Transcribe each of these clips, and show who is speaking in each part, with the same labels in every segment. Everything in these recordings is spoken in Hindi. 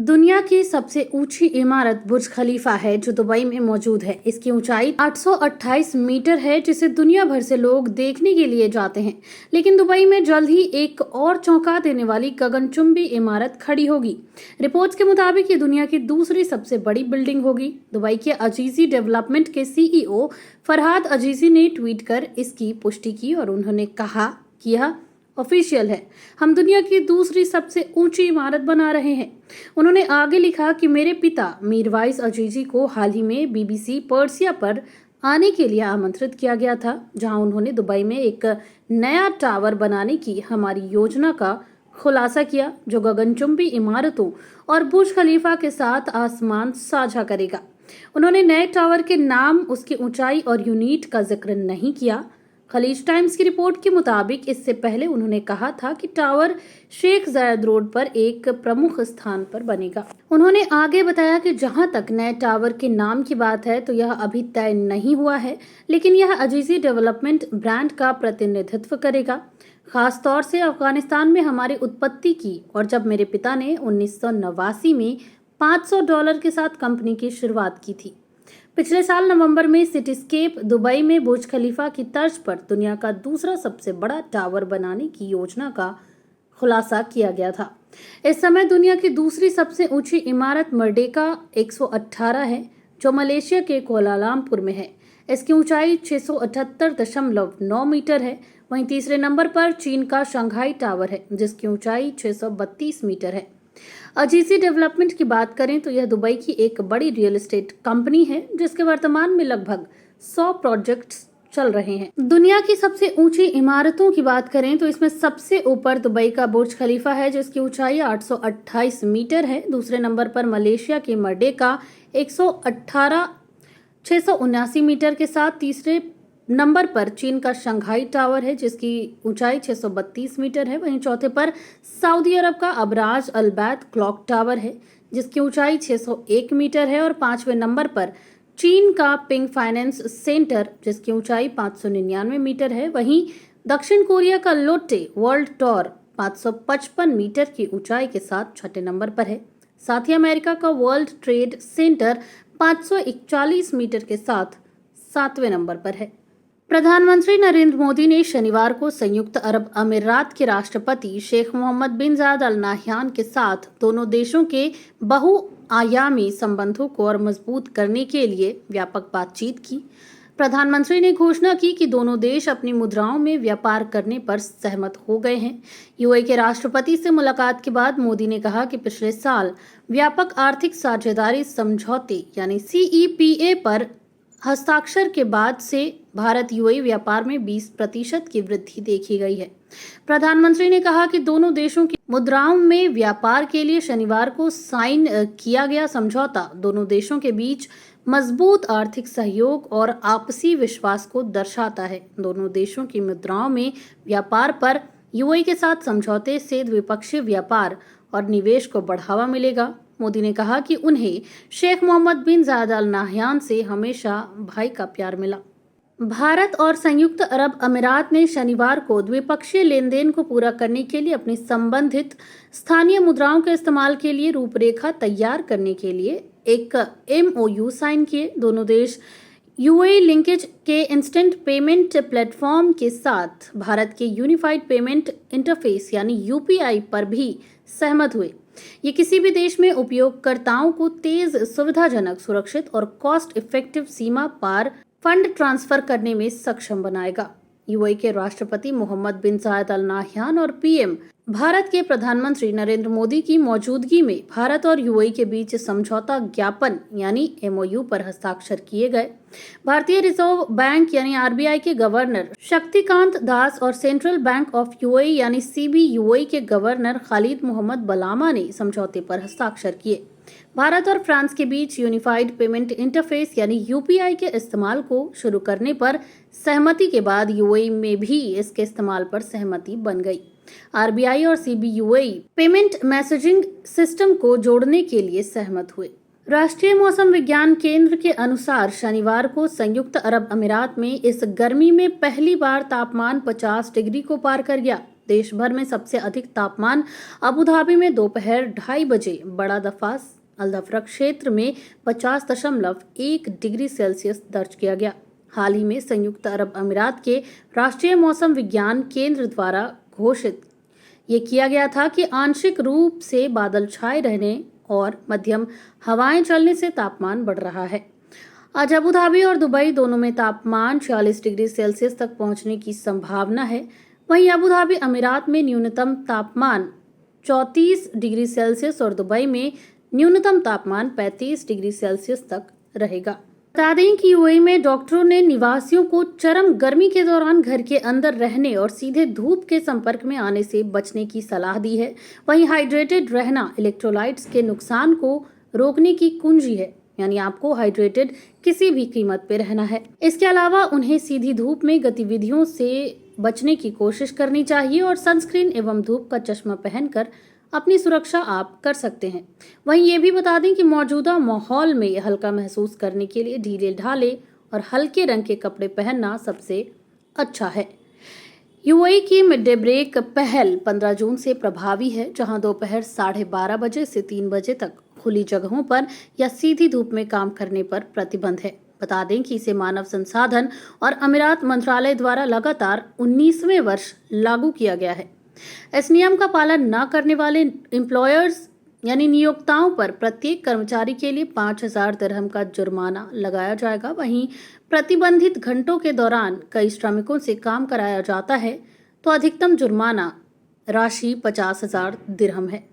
Speaker 1: दुनिया की सबसे ऊंची इमारत बुर्ज खलीफा है जो दुबई में मौजूद है। इसकी ऊंचाई 828 मीटर है जिसे दुनिया भर से लोग देखने के लिए जाते हैं। लेकिन दुबई में जल्द ही एक और चौंका देने वाली गगनचुंबी इमारत खड़ी होगी। रिपोर्ट्स के मुताबिक ये दुनिया की दूसरी सबसे बड़ी बिल्डिंग होगी। दुबई के अजीजी डेवलपमेंट के सीईओ फरहाद अजीजी ने ट्वीट कर इसकी पुष्टि की और उन्होंने कहा कि यह ऑफिशियल है, हम दुनिया की दूसरी सबसे ऊंची इमारत बना रहे हैं। उन्होंने आगे लिखा कि मेरे पिता मीरवाइस अजीजी को हाल ही में बीबीसी पर्सिया पर आने के लिए आमंत्रित किया गया था, जहां उन्होंने दुबई में एक नया टावर बनाने की हमारी योजना का खुलासा किया जो गगनचुंबी इमारतों और बुर्ज खलीफा के साथ आसमान साझा करेगा। उन्होंने नए टावर के नाम, उसकी ऊंचाई और यूनिट का जिक्र नहीं किया। खलीज टाइम्स की रिपोर्ट के मुताबिक इससे पहले उन्होंने कहा था कि टावर शेख जायद रोड पर एक प्रमुख स्थान पर बनेगा। उन्होंने आगे बताया कि जहां तक नए टावर के नाम की बात है तो यह अभी तय नहीं हुआ है, लेकिन यह अजीजी डेवलपमेंट ब्रांड का प्रतिनिधित्व करेगा, खास तौर से अफगानिस्तान में हमारी उत्पत्ति की और जब मेरे पिता ने 1989 में $500 के साथ कंपनी की शुरुआत की थी। पिछले साल नवंबर में सिटीस्केप दुबई में बुर्ज खलीफा की तर्ज पर दुनिया का दूसरा सबसे बड़ा टावर बनाने की योजना का खुलासा किया गया था। इस समय दुनिया की दूसरी सबसे ऊंची इमारत मर्डेका 118 है जो मलेशिया के कोलालमपुर में है। इसकी ऊंचाई 678.9 मीटर है। वहीं तीसरे नंबर पर चीन का शंघाई टावर है जिसकी ऊंचाई 632 मीटर है। अजीजी डेवलपमेंट की बात करें तो यह दुबई की एक बड़ी रियल एस्टेट कंपनी है जिसके वर्तमान में लगभग 100 प्रोजेक्ट्स चल रहे हैं। दुनिया की सबसे ऊंची इमारतों की बात करें तो इसमें सबसे ऊपर दुबई का बुर्ज खलीफा है जिसकी ऊंचाई 828 मीटर है। दूसरे नंबर पर मलेशिया के मर्डेका 118 679 मीटर के साथ तीसरे नंबर पर चीन का शंघाई टावर है जिसकी ऊंचाई 632 मीटर है। वहीं चौथे पर सऊदी अरब का अबराज अल बैत क्लॉक टावर है जिसकी ऊंचाई 601 मीटर है और पांचवें नंबर पर चीन का पिंग फाइनेंस सेंटर जिसकी ऊंचाई 599 मीटर है। वहीं दक्षिण कोरिया का लोटे वर्ल्ड टॉवर 555 मीटर की ऊंचाई के साथ छठे नंबर पर है। साथ ही अमेरिका का वर्ल्ड ट्रेड सेंटर 541 मीटर के साथ 7वें नंबर पर है। प्रधानमंत्री नरेंद्र मोदी ने शनिवार को संयुक्त अरब अमीरात के राष्ट्रपति शेख मोहम्मद बिन जायद अल नाह्यान के साथ दोनों देशों के बहुआयामी संबंधों को और मजबूत करने के लिए व्यापक बातचीत की। प्रधानमंत्री ने घोषणा की कि दोनों देश अपनी मुद्राओं में व्यापार करने पर सहमत हो गए हैं। यूएई के राष्ट्रपति से मुलाकात के बाद मोदी ने कहा कि पिछले साल व्यापक आर्थिक साझेदारी समझौते यानी सीईपीए पर हस्ताक्षर के बाद से भारत यूएई व्यापार में 20% की वृद्धि देखी गई है। प्रधानमंत्री ने कहा कि दोनों देशों की मुद्राओं में व्यापार के लिए शनिवार को साइन किया गया समझौता दोनों देशों के बीच मजबूत आर्थिक सहयोग और आपसी विश्वास को दर्शाता है। दोनों देशों की मुद्राओं में व्यापार पर यूएई के साथ समझौते से द्विपक्षीय व्यापार और निवेश को बढ़ावा मिलेगा। मोदी ने कहा कि उन्हें शेख मोहम्मद बिन जायद अल नाह्यान से हमेशा भाई का प्यार मिला। भारत और संयुक्त अरब अमीरात ने शनिवार को द्विपक्षीय लेन देन को पूरा करने के लिए अपनी संबंधित स्थानीय मुद्राओं के इस्तेमाल के लिए रूपरेखा तैयार करने के लिए एक एमओयू साइन किए। दोनों देश यूएई लिंकेज के इंस्टेंट पेमेंट प्लेटफॉर्म के साथ भारत के यूनिफाइड पेमेंट इंटरफेस यानी यूपीआई पर भी सहमत हुए। ये किसी भी देश में उपयोगकर्ताओं को तेज, सुविधाजनक, सुरक्षित और कॉस्ट इफेक्टिव सीमा पार फंड ट्रांसफर करने में सक्षम बनाएगा। यूएई के राष्ट्रपति मोहम्मद बिन जायद अल नाह्यान और पीएम भारत के प्रधानमंत्री नरेंद्र मोदी की मौजूदगी में भारत और यूएई के बीच समझौता ज्ञापन यानी एमओयू पर हस्ताक्षर किए गए। भारतीय रिजर्व बैंक यानी आरबीआई के गवर्नर शक्तिकांत दास और सेंट्रल बैंक ऑफ यूएई यानी सीबीयूएई के गवर्नर खालिद मोहम्मद बलामा ने समझौते पर हस्ताक्षर किए। भारत और फ्रांस के बीच यूनिफाइड पेमेंट इंटरफेस यानी यूपीआई के इस्तेमाल को शुरू करने पर सहमति के बाद यूएई में भी इसके इस्तेमाल पर सहमति बन गई। आरबीआई और सीबीयूएई पेमेंट मैसेजिंग सिस्टम को जोड़ने के लिए सहमत हुए। राष्ट्रीय मौसम विज्ञान केंद्र के अनुसार शनिवार को संयुक्त अरब अमीरात में इस गर्मी में पहली बार तापमान 50 डिग्री को पार कर गया। देश भर में सबसे अधिक तापमान अबू धाबी में दोपहर 2:30 बजे बड़ा दफास अलदफरक क्षेत्र में 50.1 डिग्री सेल्सियस दर्ज किया गया। हाल ही में संयुक्त अरब अमीरात के राष्ट्रीय मौसम विज्ञान केंद्र द्वारा घोषित ये किया गया था कि आंशिक रूप से बादल छाए रहने और मध्यम हवाएं चलने से तापमान बढ़ रहा है। आज अबू धाबी और दुबई दोनों में तापमान 46 डिग्री सेल्सियस तक पहुंचने की संभावना है। वहीं अबू धाबी अमीरात में न्यूनतम तापमान 34 डिग्री सेल्सियस और दुबई में न्यूनतम तापमान 35 डिग्री सेल्सियस तक रहेगा। बता दें कि यूएई में डॉक्टरों ने निवासियों को चरम गर्मी के दौरान घर के अंदर रहने और सीधे धूप के संपर्क में आने से बचने की सलाह दी है। वहीं हाइड्रेटेड रहना इलेक्ट्रोलाइट्स के नुकसान को रोकने की कुंजी है, यानी आपको हाइड्रेटेड किसी भी कीमत पे रहना है। इसके अलावा उन्हें सीधी धूप में गतिविधियों से बचने की कोशिश करनी चाहिए और सनस्क्रीन एवं धूप का चश्मा पहनकर अपनी सुरक्षा आप कर सकते हैं। वहीं ये भी बता दें कि मौजूदा माहौल में हल्का महसूस करने के लिए ढीले ढाले और हल्के रंग के कपड़े पहनना सबसे अच्छा है। यूएई की मिड डे ब्रेक पहल 15 जून से प्रभावी है, जहां दोपहर 12:30 बजे से 3 बजे तक खुली जगहों पर या सीधी धूप में काम करने पर प्रतिबंध है। बता दें कि इसे मानव संसाधन और अमीरात मंत्रालय द्वारा लगातार 19वें वर्ष लागू किया गया है। इस नियम का पालन न करने वाले एम्प्लॉयर्स यानी नियोक्ताओं पर प्रत्येक कर्मचारी के लिए 5,000 दिरहम का जुर्माना लगाया जाएगा। वहीं प्रतिबंधित घंटों के दौरान कई श्रमिकों से काम कराया जाता है तो अधिकतम जुर्माना राशि 50,000 दिरहम है।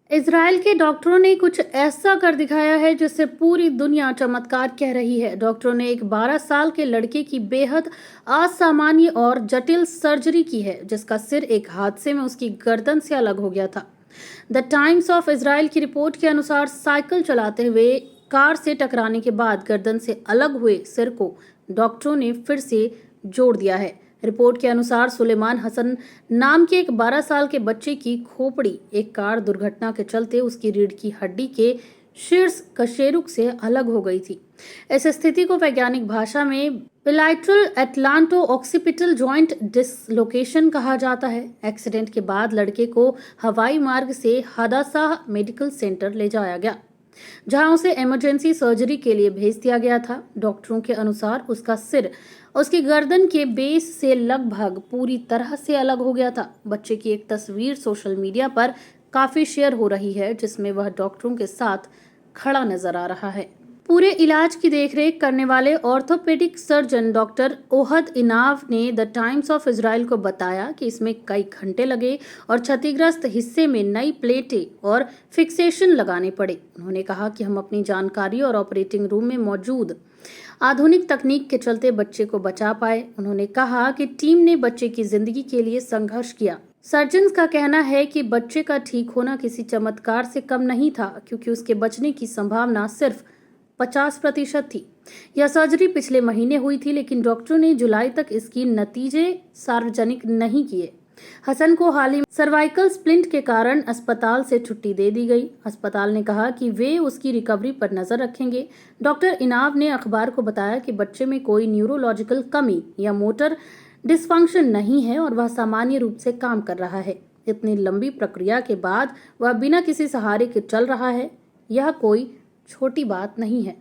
Speaker 1: इजराइल के डॉक्टरों ने कुछ ऐसा कर दिखाया है जिससे पूरी दुनिया चमत्कार कह रही है। डॉक्टरों ने एक 12 साल के लड़के की बेहद असामान्य और जटिल सर्जरी की है, जिसका सिर एक हादसे में उसकी गर्दन से अलग हो गया था। द टाइम्स ऑफ इजराइल की रिपोर्ट के अनुसार साइकिल चलाते हुए कार से टकराने के बाद गर्दन से अलग हुए सिर को डॉक्टरों ने फिर से जोड़ दिया है। रिपोर्ट के अनुसार सुलेमान हसन नाम के एक 12 साल के बच्चे की खोपड़ी एक कार दुर्घटना के चलते उसकी रीढ़ की हड्डी के शीर्ष कशेरुक से अलग हो गई थी। इस स्थिति को वैज्ञानिक भाषा में बिलैटरल एटलांटो ऑक्सीपिटल जॉइंट डिसलोकेशन कहा जाता है। एक्सीडेंट के बाद लड़के को हवाई मार्ग से हदासा मेडिकल सेंटर ले जाया गया, जहां उसे इमरजेंसी सर्जरी के लिए भेज दिया गया था। डॉक्टरों के अनुसार उसका सिर उसकी गर्दन के बेस से लगभग पूरी तरह से अलग हो गया था। बच्चे की एक तस्वीर सोशल मीडिया पर काफी शेयर हो रही है, जिसमें वह डॉक्टरों के साथ खड़ा नजर आ रहा है। पूरे इलाज की देखरेख करने वाले ऑर्थोपेडिक सर्जन डॉक्टर ओहद इनाव ने द टाइम्स ऑफ इजराइल को बताया कि इसमें कई घंटे लगे और क्षतिग्रस्त हिस्से में नई प्लेटें और फिक्सेशन लगाने पड़े। उन्होंने कहा कि हम अपनी जानकारी और ऑपरेटिंग रूम में मौजूद आधुनिक तकनीक के चलते बच्चे को बचा पाए। उन्होंने कहा कि टीम ने बच्चे की जिंदगी के लिए संघर्ष किया। सर्जन्स का कहना है कि बच्चे का ठीक होना किसी चमत्कार से कम नहीं था, क्योंकि उसके बचने की संभावना सिर्फ 50% थी। यह सर्जरी पिछले महीने हुई थी, लेकिन डॉक्टरों ने जुलाई तक इसकी नतीजे सार्वजनिक नहीं किए। हसन को हाल ही में सर्वाइकल स्प्लिंट के कारण अस्पताल से छुट्टी दे दी गई। अस्पताल ने कहा कि वे उसकी रिकवरी पर नजर रखेंगे। डॉक्टर इनाव ने अखबार को बताया कि बच्चे में कोई न्यूरोलॉजिकल कमी या मोटर डिसफंक्शन नहीं है और वह सामान्य रूप से काम कर रहा है। इतनी लंबी प्रक्रिया के बाद वह बिना किसी सहारे के चल रहा है। यह कोई छोटी बात नहीं है।